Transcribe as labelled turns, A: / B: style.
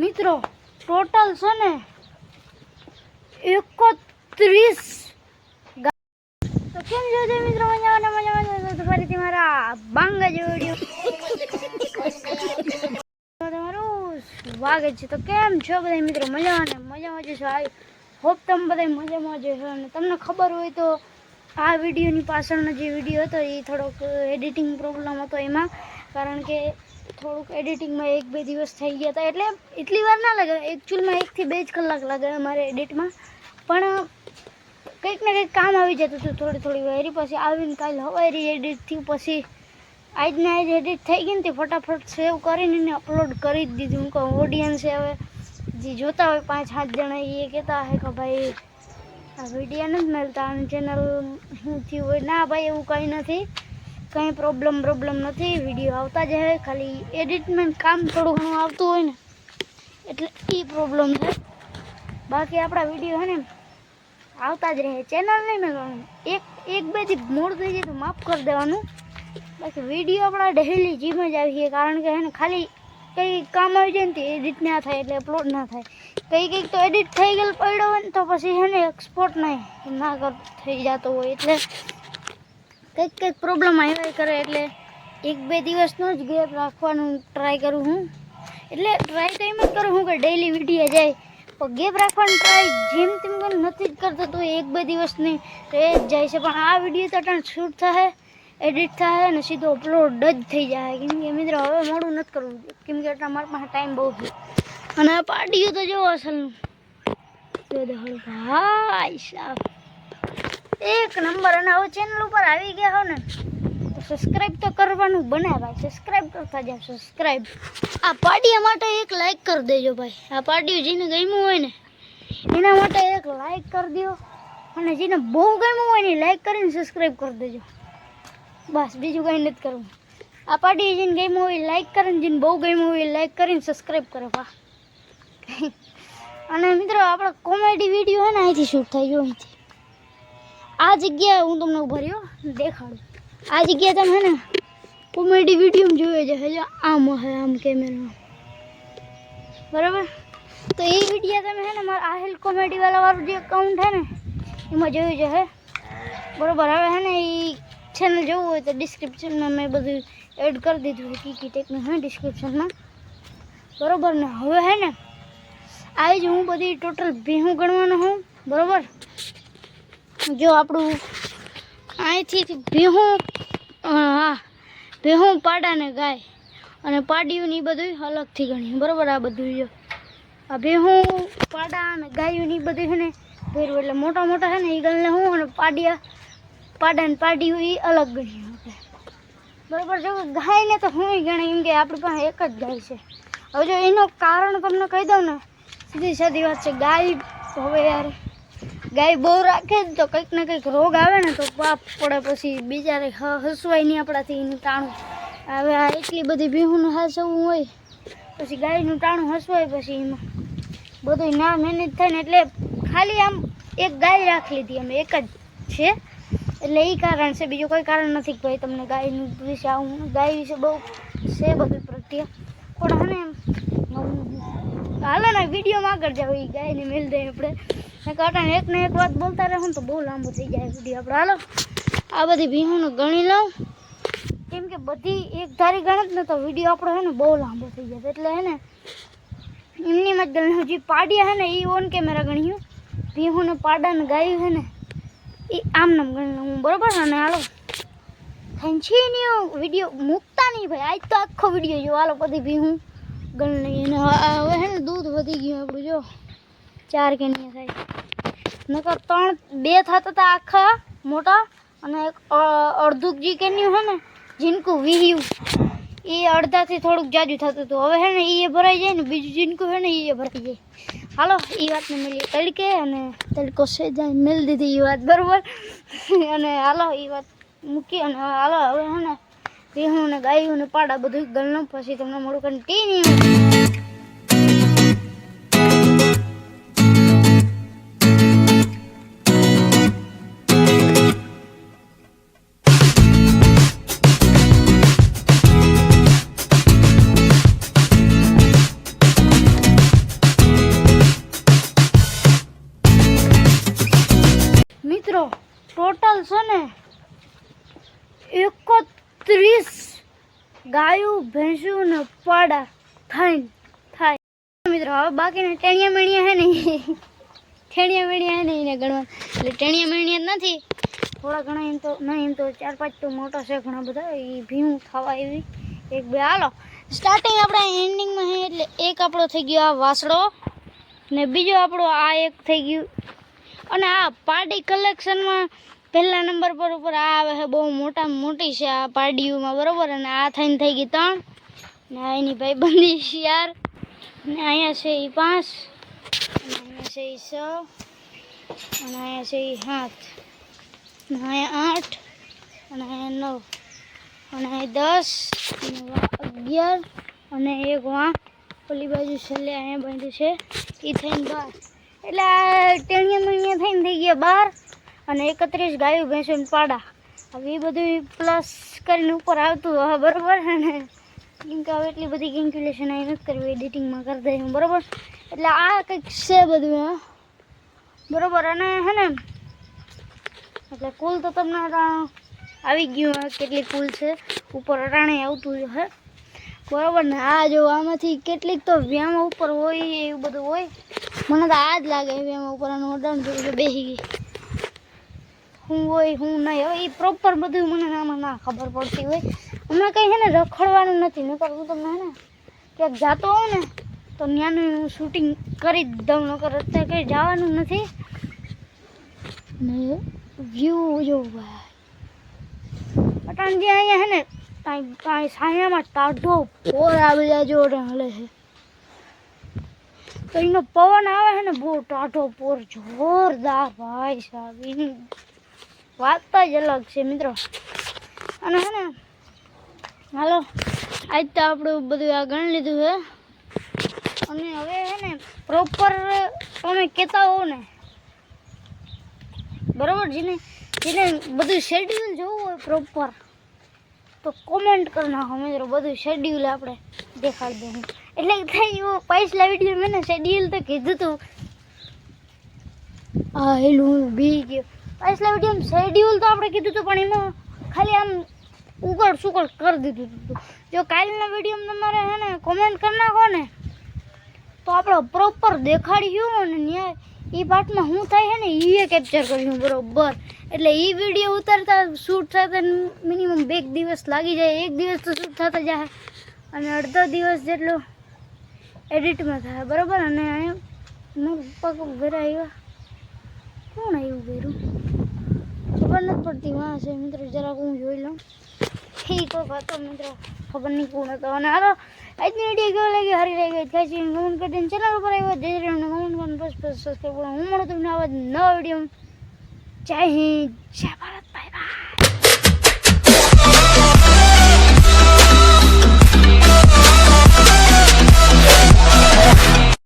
A: મિત્રો ટોટલ છે ને 31 તો કેમ જો છે મિત્રો મજા તો ફરીથી મારા બાંગા જે વિડીયો તમારું સ્વાગત છે. તો કેમ છો બધા મિત્રો? મજામાં જ છો? આઈ હોપ તમે બધા મજામાં જ છો. અને તમને ખબર હોય તો આ વિડીયોની પાછળનો જે વિડીયો હતો એ થોડોક એડિટિંગ પ્રોબ્લેમ હતો એમાં, કારણ કે થોડુંક એડિટિંગમાં 1-2 દિવસ થઈ ગયા હતા. એટલે એટલી વાર ના લાગે, એકચ્યુઅલમાં 1 થી 2 જ કલાક લાગે અમારે એડિટમાં, પણ કંઈક ને કંઈક કામ આવી જતું હતું થોડી વારી. પછી આવીને કાલે હવારી એડિટ થયું, પછી આજને આજ એડિટ થઈ ગઈ ને તે ફટાફટ સેવ કરીને એને અપલોડ કરી જ દીધું. હું કહું ઓડિયન્સે હવે જે જોતા હોય 5-7 જણા એ કહેતા હે કે ભાઈ આ વિડીયો નથી મળતા, અને ચેનલ શું થયું હોય. ના ભાઈ, એવું કંઈ નથી, કંઈ પ્રોબ્લેમ નથી. વિડીયો આવતા જ હે, ખાલી એડિટમેન્ટ કામ થોડું ઘણું આવતું હોય ને એટલે એ પ્રોબ્લેમ છે. બાકી આપણા વિડીયો હે ને આવતા જ રહે. ચેનલ નહીં મેં એક બે દી મોડ થઈ જાય તો માફ કરી દેવાનું. બાકી વિડીયો આપણા ડેલી જીમ જ આવીએ, કારણ કે હે ને ખાલી કંઈ કામ આવી જાય ને તો એડિટ ના થાય એટલે અપલોડ ના થાય. કંઈક તો એડિટ થઈ ગયેલ પડ્યો હોય ને તો પછી હે ને એક્સપોર્ટ ના થઈ જતો હોય, એટલે કંઈક પ્રોબ્લેમ આવ્યા કરે. એટલે 1-2 દિવસનો જ ગેપ રાખવાનું ટ્રાય કરું હું. એટલે ટ્રાય તો એમ જ કરું હું કે ડેઈલી વિડીયો જાય, પણ ગેપ રાખવાનું ટ્રાય જેમ તેમ નથી જ કરતો, તો 1-2 દિવસની રહે જ જાય છે. પણ આ વિડીયો તો અટાણે શૂટ થાય, એડિટ થાય અને સીધો અપલોડ જ થઈ જાય. કેમ કે મિત્રો હવે મોડું નથી કરવું, કેમ કે એટલા મારા પાસે ટાઈમ બહુ છે. અને આ પાડ્યું તો જો અસલનું ભાઈ સાહેબ એક નંબર. અને હવે ચેનલ ઉપર આવી ગયા હો ને તો સબસ્ક્રાઈબ તો કરવાનું બને ભાઈ, સબસ્ક્રાઈબ કરતા જાવ. સબસ્ક્રાઈબ આ પાડિયા માટે એક લાઈક કરી દેજો ભાઈ. આ પાડિયું જેને ગમ્યું હોય ને એના માટે એક લાઈક કરી દો, અને જેને બહુ ગમ્યું હોય ને લાઈક કરીને સબસ્ક્રાઈબ કરી દેજો. બસ બીજું કંઈ નથી કરવું. આ પાડિયું જેને ગમ્યું હોય લાઈક કરીને, જેને બહુ ગમ્યું હોય લાઈક કરીને સબસ્ક્રાઈબ કરે વાહ. અને મિત્રો આપણે કોમેડી વિડીયો હે ને અહીંથી શૂટ થાય. જો અહીંથી આ જગ્યાએ હું તમને ઉભા રહ્યો દેખાડું. આ જગ્યાએ તમે હે ને કોમેડી વિડીયો જોઈ જશે. આમ હે આમ કેમેરામાં, બરાબર? તો એ વિડીયો તમે હે ને મારા આહિલ કોમેડી વાળું જે અકાઉન્ટ હે ને એમાં જોઈ જશે, બરાબર? હવે હે ને એ ચેનલ જોવું હોય તો ડિસ્ક્રિપ્શનમાં મેં બધું એડ કરી દીધું છે, કી ટેકનું હે ડિસ્ક્રિપ્શનમાં, બરાબર ને? હવે હે ને આવી જ હું બધી ટોટલ ભેહું ગણવાનો હું, બરાબર? જો આપણું અહીંથી ભેહું, હા ભેહું, પાડા ને ગાય અને પાડિયું ની બધું અલગથી ગણીએ, બરાબર? આ બધું જો આ ભેહું, પાડા અને ગાયું ની બધું છે ને ભેરું, એટલે મોટા છે ને એ ગણને હું, અને પાડા ને પાડિયું એ અલગ ગણીએ આપણે, બરાબર? જો ગાય ને તો હું ગણે, એમ કે આપણી પાસે એક જ ગાય છે. હવે જો એનું કારણ તમને કહી દઉં ને, સીધી વાત છે. ગાય હવે યાર ગાય બહુ રાખે ને તો કંઈક ને કંઈક રોગ આવે ને તો પાપ પડે, પછી બિચારે હસવાય નહીં આપણાથી એનું ટાણું. હવે આ એટલી બધી ભેહુંનું હસવું હોય, પછી ગાયનું ટાણું હસવાય, પછી એમાં બધું ના મહેનત થાય ને, એટલે ખાલી આમ એક ગાય રાખી લીધી અમે, એક જ છે. એટલે એ કારણ છે, બીજું કોઈ કારણ નથી કે ભાઈ તમને ગાયનું વિશે આવું. ગાય વિશે બહુ છે બધું પ્રત્યે, પણ હે ને હાલો ને વિડીયોમાં આગળ જાવ, એ ગાયને મેળ દઈએ આપણે. કાંટાને એક ને એક વાત બોલતા રહે તો બહુ લાંબુ થઈ જાય વિડીયો આપણે. હાલો આ બધી ભીહુંનું ગણી લઉં, કેમ કે બધી એક ધારી ગણત ને તો વિડીયો આપણો હે ને બહુ લાંબો થઈ જાય. એટલે હે ને એમની મત ગણ્યું. જે પાડિયા હે ને એ ઓન કેમેરા ગણ્યું, ભીહું ને પાડા ને ગાયું હે ને એ આમ નામ ગણી લઉં, બરાબર? અને હાલો કન્ટિન્યુ વિડીયો મૂકતા નહીં ભાઈ, આજ તો આખો વિડીયો જો. હાલો બધી ભીહું ગણ લઈએ. અને હવે હે ને દૂધ વધી ગયું આપણું, જો 4 કેનિયા થાય, નકર 2 થતા હતા આખા મોટા, અને એક અડધું જે કેન્યું હે ને જીનકું વીહ્યું એ અડધાથી થોડુંક જાજુ થતું હતું. હવે હે ને એ ભરાઈ જાય ને, બીજું જીનકું હે ને એ ભરાઈ જાય. હાલો એ વાતને મળીએ તડકે, અને તડકો સેજાય મેળ દીધી એ વાત, બરાબર? અને હાલો એ વાત મૂકી, અને હાલો હવે હે ને ભેહું ને ગાયું ને પાડા બધું ગણનું, પછી તમને મળું કન્ટિન્યુ. 31 ગાયું ભેંસું ને પાડા થાય મિત્રો. હવે બાકીના ટેણિયા મેણિયા હે ને ટેણિયા મેણિયા હે ને એને ગણવા એટલે ટેણિયા મેણિયા જ નથી, થોડા ઘણા એમ તો નહીં, એમ તો 4-5 તો મોટા છે ઘણા બધા, એ ભીનું થવા એવી 1-2 હાલો. સ્ટાર્ટિંગ આપણે એન્ડિંગમાં હે એટલે એક આપણો થઈ ગયો આ વાસળો ને બીજો આપણો આ એક થઈ ગયું, અને આ પાર્ટી કલેક્શનમાં પહેલા નંબર પર ઉપર આ આવે છે, બહુ મોટી છે આ પાર્ટીઓમાં બરાબર. અને આ થઈને થઈ ગઈ 3 ને આ એની ભાઈબંધી 4 ને અહીંયા છે એ 5 અને અહીંયા છે એ 6 અને અહીંયા છે એ 7 અને અહીંયા 8 અને અહીંયા 9 અને અહીંયા 10 અને 11 અને એક વાં ઓલી બાજુ છેલ્લે અહીંયા બાંધ્યું છે એ થઈને 12. એટલે આ ટેણિયા મણીયા થઈને થઈ ગયા 12 અને 31 ગાયો ભેંસો ને પાડા. હવે એ બધું પ્લસ કરીને ઉપર આવતું હવે બરાબર છે ને, કેમ કે હવે એટલી બધી કેલ્ક્યુલેશન અહીં નથી કરવી, એડિટિંગમાં કરી દઈએ બરાબર. એટલે આ કંઈક છે બધું હા બરાબર. અને હે ને એટલે કુલ તો તમને આવી ગયું કેટલી કુલ છે ઉપર અટાણે આવતું હે બરાબર ને. આ જો આમાંથી કેટલીક તો વ્યામાં ઉપર હોય એવું બધું હોય, મને તો આ જ લાગે વ્યામાં ઉપર આનું અડાણ જોયું બેસી ગઈ હું હોય હું નહીં. હવે એ પ્રોપર બધું મને આમાં ના ખબર પડતી હોય. હમણાં કંઈ છે ને રખડવાનું નથી, નકર હું તમને હે ને ક્યાંક જાતો હોઉં ને તો ત્યાંનું શૂટિંગ કરી જ દઉં, નકર અત્યારે કંઈ જવાનું નથી. ને વ્યૂ જો ભાઈ અટાણ જે અહીંયા હે ને કાંઈ સાયામાં ટાઢો પોર આવી જાય જોડે હલે છે, તો એનો પવન આવે છે ને બહુ ટાઢો પોર જોરદાર ભાઈ સાહેબ, એની વાત જ અલગ છે મિત્રો. અને હે ને હાલો આજ તો આપણું બધું આ ગણી લીધું છે, અને હવે હે ને પ્રોપર તમે કહેતા હો ને બરાબર, જેને બધું શેડ્યુલ જોવું હોય પ્રોપર તો કોમેન્ટ કરી નાખો મિત્રો, બધું શેડ્યુલ આપણે દેખાડી દઉં. એટલે થઈ પાછલા વિડીયો મેં ને શેડ્યુલ તો કીધું હતું, હા એલું હું બી ગયો. પાછલા વિડીયોમાં શેડ્યુલ તો આપણે કીધું હતું પણ એમાં ખાલી આમ ઉકળ સુકળ કરી દીધું હતું. જો કાલના વિડીયોમાં તમારે હે ને કોમેન્ટ કરી નાખો ને તો આપણે પ્રોપર દેખાડ્યું અને ન્યાય એ પાર્ટમાં શું થાય છે ને એ કેપ્ચર કર્યું બરોબર. એટલે એ વિડીયો ઉતારતા શૂટ થતા મિનિમમ 2 દિવસ લાગી જાય, 1 દિવસ તો શૂટ થતા જાય અને અડધો દિવસ જેટલો એડિટમાં થાય બરાબર. અને અહીંયા મારા પપ્પા ઘરે આવ્યા, કોણ આવ્યું ઘરું ખબર નથી પડતી, વાં છે મિત્રો જરાક હું જોઈ લઉં. ઠીક હતો મિત્રો, ખબર નહીં કોણ હતો. અને હાલો આજની વિડીયો કેવો લાગ્યો, હારી રહી ગઈ થાય છે કમેન્ટ કરી દઈને, ચેનલ ઉપર આવ્યો જય શ્રી રામ કમેન્ટ કરીને બસ સબસ્ક્રાઈબ કરો. હું મળું તમને આવા નવા વિડીયો. જય હિન્દ, જય ભારત.